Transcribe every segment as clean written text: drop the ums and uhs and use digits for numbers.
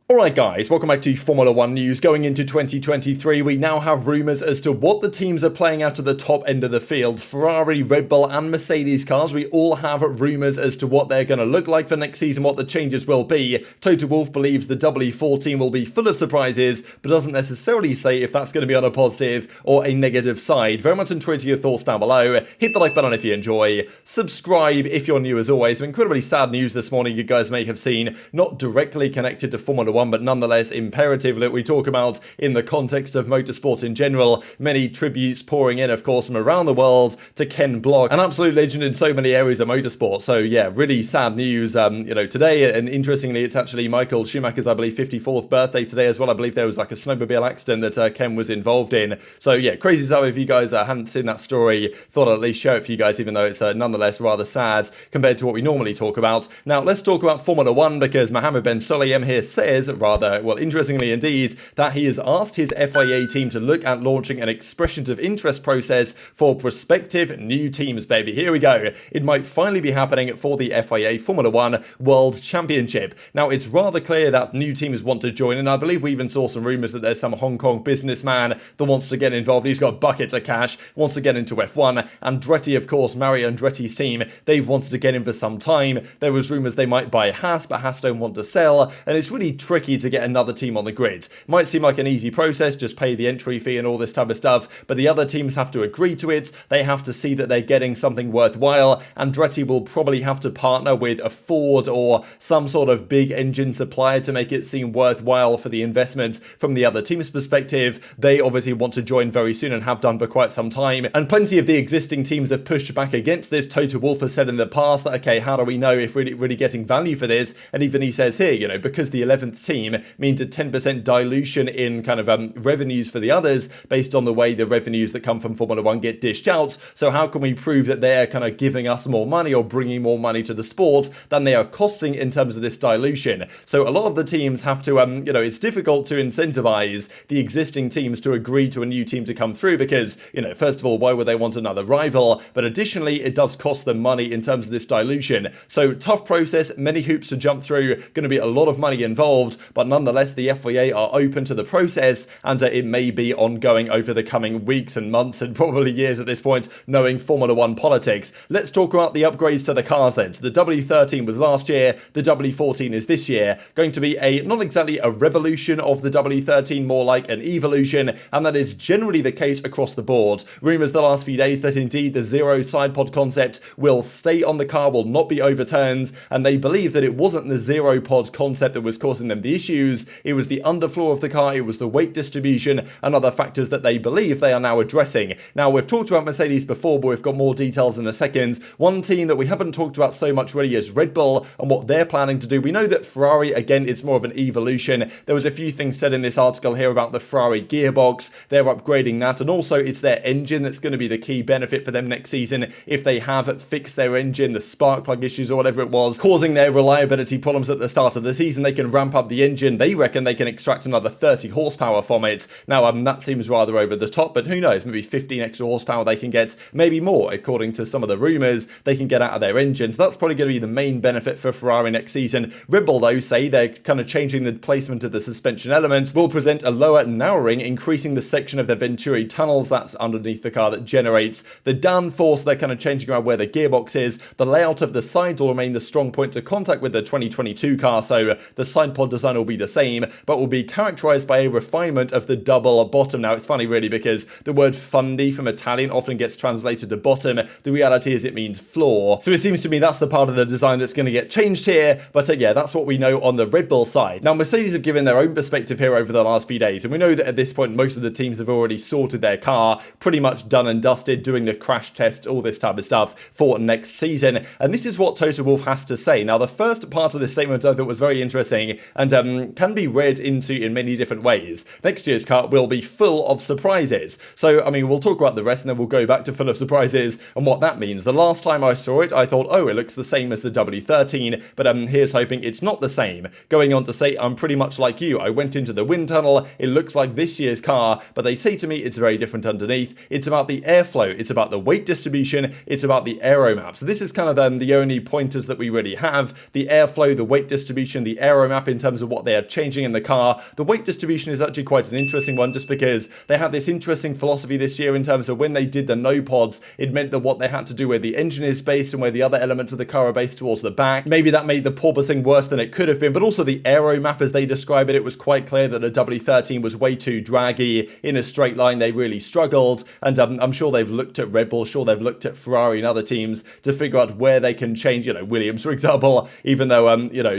Alright guys, welcome back to Formula 1 news. Going into 2023, we now have rumours as to what the teams are playing out at the top end of the field. Ferrari, Red Bull and Mercedes cars, we all have rumours as to what they're going to look like for next season, what the changes will be. Toto Wolff believes the W14 will be full of surprises, but doesn't necessarily say if that's going to be on a positive or a negative side. Very much enjoy your thoughts down below. Hit the like button if you enjoy. Subscribe if you're new as always. Some incredibly sad news this morning you guys may have seen, not directly connected to Formula 1, but nonetheless imperative that we talk about in the context of motorsport in general. Many tributes pouring in, of course, from around the world to Ken Block, an absolute legend in so many areas of motorsport. So yeah, really sad news, today. And interestingly, it's actually Michael Schumacher's, I believe, 54th birthday today as well. I believe there was like a snowmobile accident that Ken was involved in. So yeah, crazy stuff. If you guys hadn't seen that story, thought I'd at least share it for you guys, even though it's nonetheless rather sad compared to what we normally talk about. Now, let's talk about Formula 1 because Mohammed Ben Sulayem here says, well, interestingly indeed, that he has asked his FIA team to look at launching an expressions of interest process for prospective new teams, baby. Here we go. It might finally be happening for the FIA Formula 1 World Championship. Now, it's rather clear that new teams want to join, and I believe we even saw some rumours that there's some Hong Kong businessman that wants to get involved. He's got buckets of cash, wants to get into F1. Andretti, of course, Mario Andretti's team, they've wanted to get in for some time. There was rumours they might buy Haas, but Haas don't want to sell, and it's really tricky to get another team on the grid. Might seem like an easy process, just pay the entry fee and all this type of stuff, but the other teams have to agree to it. They have to see that they're getting something worthwhile. Andretti will probably have to partner with a Ford or some sort of big engine supplier to make it seem worthwhile for the investment from the other team's perspective. They obviously want to join very soon and have done for quite some time, and plenty of the existing teams have pushed back against this. Toto Wolff has said in the past that, okay, how do we know if we're really getting value for this? And even he says here, because the 11th team means a 10% dilution in kind of revenues for the others based on the way the revenues that come from Formula 1 get dished out. So how can we prove that they're kind of giving us more money or bringing more money to the sport than they are costing in terms of this dilution? So a lot of the teams have to, it's difficult to incentivize the existing teams to agree to a new team to come through because, first of all, why would they want another rival? But additionally, it does cost them money in terms of this dilution. So tough process, many hoops to jump through, going to be a lot of money involved, but nonetheless, the FIA are open to the process, and it may be ongoing over the coming weeks and months and probably years at this point, knowing Formula 1 politics. Let's talk about the upgrades to the cars then. So the W13 was last year, the W14 is this year. Going to be not exactly a revolution of the W13, more like an evolution, and that is generally the case across the board. Rumours the last few days that indeed the zero side pod concept will stay on the car, will not be overturned, and they believe that it wasn't the zero pod concept that was causing them the issues. It was the underfloor of the car, it was the weight distribution and other factors that they believe they are now addressing. Now, we've talked about Mercedes before, but we've got more details in a second. One team that we haven't talked about so much really is Red Bull and what they're planning to do. We know that Ferrari, again, it's more of an evolution. There was a few things said in this article here about the Ferrari gearbox. They're upgrading that, and also it's their engine that's going to be the key benefit for them next season. If they have fixed their engine, the spark plug issues or whatever it was, causing their reliability problems at the start of the season, they can ramp up the engine. They reckon they can extract another 30 horsepower from it. Now, that seems rather over the top, but who knows? Maybe 15 extra horsepower they can get, maybe more, according to some of the rumours they can get out of their engines. That's probably going to be the main benefit for Ferrari next season. Red Bull, though, say they're kind of changing the placement of the suspension elements, will present a lower narrowing, increasing the section of the Venturi tunnels that's underneath the car that generates the downforce. They're kind of changing around where the gearbox is. The layout of the side will remain the strong point of contact with the 2022 car, so the side pod design will be the same, but will be characterized by a refinement of the double bottom. Now, it's funny really because the word fundi from Italian often gets translated to bottom. The reality is it means floor. So it seems to me that's the part of the design that's going to get changed here, but yeah, that's what we know on the Red Bull side. Now, Mercedes have given their own perspective here over the last few days, and we know that at this point most of the teams have already sorted their car, pretty much done and dusted, doing the crash tests, all this type of stuff for next season, and this is what Toto Wolff has to say. Now, the first part of this statement I thought was very interesting and can be read into in many different ways. Next year's car will be full of surprises. So, I mean, we'll talk about the rest and then we'll go back to full of surprises and what that means. The last time I saw it, I thought, oh, it looks the same as the W13, but here's hoping it's not the same. Going on to say, I'm pretty much like you. I went into the wind tunnel. It looks like this year's car, but they say to me it's very different underneath. It's about the airflow. It's about the weight distribution. It's about the aero map. So this is kind of the only pointers that we really have. The airflow, the weight distribution, the aero map in terms terms of what they are changing in the car. The weight distribution is actually quite an interesting one, just because they had this interesting philosophy this year in terms of when they did the no pods, it meant that what they had to do where the engine is based and where the other elements of the car are based towards the back. Maybe that made the porpoising worse than it could have been, but also the aero map as they describe it, it was quite clear that the W13 was way too draggy. In a straight line, they really struggled, and I'm sure they've looked at Red Bull, sure they've looked at Ferrari and other teams to figure out where they can change, Williams, for example, even though,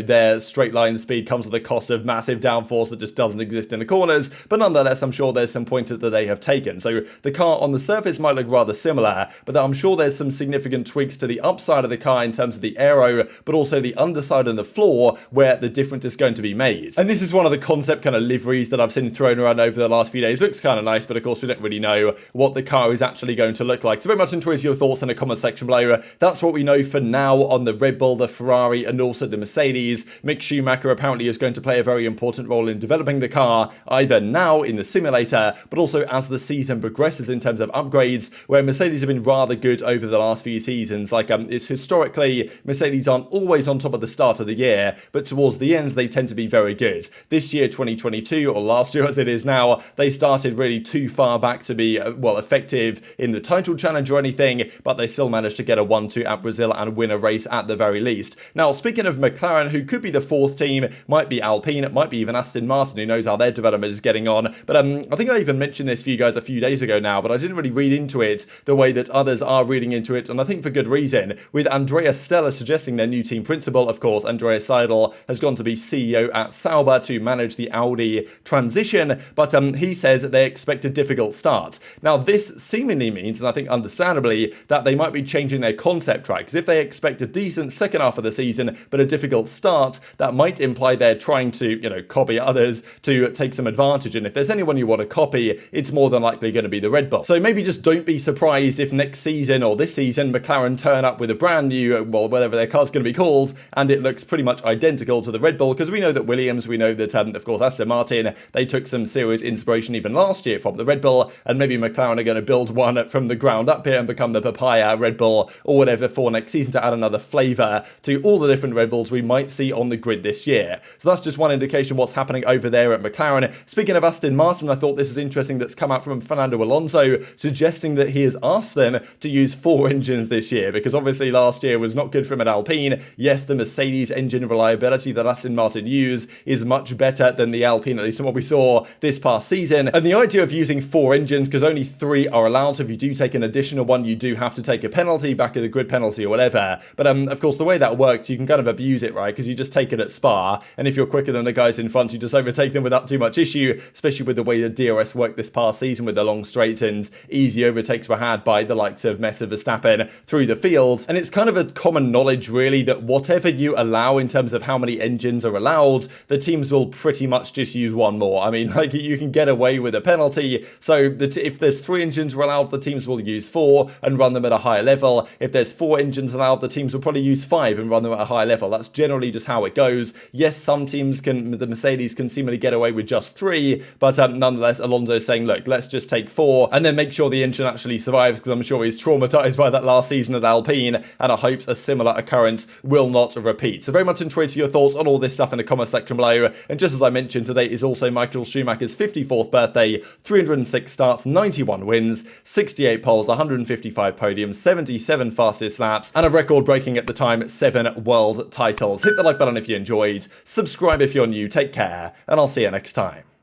their straight line speed comes at the cost of massive downforce that just doesn't exist in the corners, but nonetheless, I'm sure there's some pointers that they have taken. So the car on the surface might look rather similar, but I'm sure there's some significant tweaks to the upside of the car in terms of the aero, but also the underside and the floor where the difference is going to be made. And this is one of the concept kind of liveries that I've seen thrown around over the last few days. Looks kind of nice, but of course we don't really know what the car is actually going to look like. So very much interested your thoughts in the comment section below. That's what we know for now on the Red Bull, the Ferrari, and also the Mercedes. Mick Schumacher apparently is going to play a very important role in developing the car, either now in the simulator, but also as the season progresses in terms of upgrades, where Mercedes have been rather good over the last few seasons. Like, it's historically, Mercedes aren't always on top at the start of the year, but towards the ends, they tend to be very good. This year, 2022, or last year as it is now, they started really too far back to be, effective in the title challenge or anything, but they still managed to get a 1-2 at Brazil and win a race at the very least. Now, speaking of McLaren, who could be the fourth team, might be Alpine, it might be even Aston Martin, who knows how their development is getting on. But I think I even mentioned this for you guys a few days ago now, but I didn't really read into it the way that others are reading into it, and I think for good reason. With Andrea Stella suggesting their new team principal, of course, Andrea Seidel has gone to be CEO at Sauber to manage the Audi transition, but he says that they expect a difficult start. Now, this seemingly means, and I think understandably, that they might be changing their concept track, because if they expect a decent second half of the season, but a difficult start, that might imply they're trying to, copy others to take some advantage, and if there's anyone you want to copy, it's more than likely going to be the Red Bull. So maybe just don't be surprised if next season or this season, McLaren turn up with a brand new, whatever their car's going to be called, and it looks pretty much identical to the Red Bull, because we know that Williams, we know that, of course, Aston Martin, they took some serious inspiration even last year from the Red Bull, and maybe McLaren are going to build one from the ground up here and become the papaya Red Bull or whatever for next season to add another flavour to all the different Red Bulls we might see on the grid this year. So that's just one indication what's happening over there at McLaren. Speaking of Aston Martin, I thought this is interesting that's come out from Fernando Alonso, suggesting that he has asked them to use 4 engines this year, because obviously last year was not good for him at Alpine. Yes, the Mercedes engine reliability that Aston Martin use is much better than the Alpine, at least from what we saw this past season. And the idea of using 4 engines, because only 3 are allowed, so if you do take an additional one, you do have to take a penalty, back of the grid penalty or whatever. But of course, the way that works, you can kind of abuse it, right? Because you just take it at Spa, and if you're quicker than the guys in front, you just overtake them without too much issue, especially with the way the DRS worked this past season with the long straights and easy overtakes were had by the likes of Verstappen through the fields. And it's kind of a common knowledge, really, that whatever you allow in terms of how many engines are allowed, the teams will pretty much just use one more. I mean, like, you can get away with a penalty, so that if there's 3 engines are allowed, the teams will use 4 and run them at a higher level. If there's 4 engines allowed, the teams will probably use 5 and run them at a higher level. That's generally just how it goes. Yes, some teams can, the Mercedes can seemingly get away with just 3, but nonetheless, Alonso is saying, look, let's just take 4 and then make sure the engine actually survives, because I'm sure he's traumatized by that last season at Alpine, and I hope a similar occurrence will not repeat. So very much interested your thoughts on all this stuff in the comment section below. And just as I mentioned, today is also Michael Schumacher's 54th birthday, 306 starts, 91 wins, 68 poles, 155 podiums, 77 fastest laps, and a record-breaking at the time 7 world titles. Hit the like button if you enjoyed, subscribe if you're new, take care, and I'll see you next time.